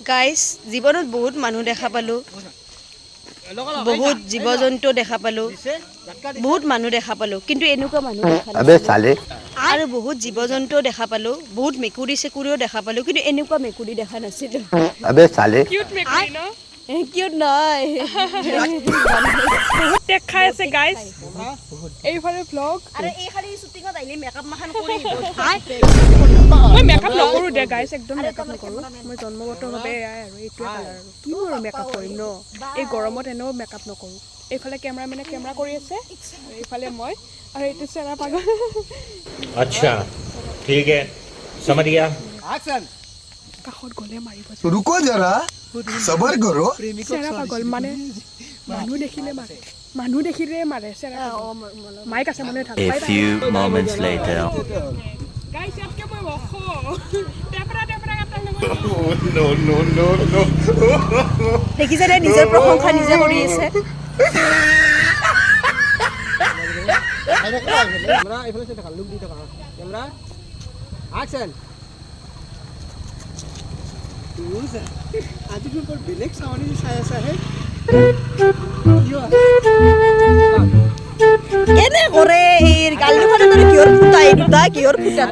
Guys জীৱনত বহুত মানুহ দেখা পালোঁ, বহুত জীৱ জন্তু দেখা পালোঁ, বহুত মানুহ দেখা পালোঁ, কিন্তু এনেকুৱা মানুহ দেখা নাছিলোঁ। আৰু বহুত জীৱ জন্তুও দেখা পালোঁ, বহুত মেকুৰী চেকুৰীও দেখা পালোঁ, কিন্তু এনেকুৱা মেকুৰী দেখা নাছিলোঁ। কিউট নহয় বহুত টেক খাই আছে গাইজ। এইফালে ব্লগ আৰু এই খালি শ্বুটিঙত আহিলে মেকআপ মাখান কৰি মই মেকআপ নকৰোঁ দে গাইজ, একদম মেকআপ নকৰোঁ। মই জন্মগতভাৱে এয়াই আৰু এইটোৱে কালাৰ আৰু কিনো আৰু মেকআপ কৰিম ন, এই গৰমত এনেও মেকআপ নকৰোঁ। এইফালে কেমেৰামেনে কেমেৰা কৰি আছে আৰু এইফালে মই আৰু এইটো চেৰা পাগল। अच्छा ठीक है समझ गया কাষত গ'লে মাৰিব रुको जरा सबर करो চেৰা পাগল মানে মানুহ দেখিলে মাৰে, মানুহ দেখিলে মাৰে চেৰা পাগল। মাইক আছে মানে থাক। A few moments later. Guys ইয়াতকে মই ওখ টেপৰা টেপৰা কাটা দেখিছেনে নিজৰ প্ৰশংসা নিজে কৰি আছে। কেনে কৰে এই গাল দুখনে তোৰ কিহৰ ফুটা, এই দুটা কিহৰ ফুটা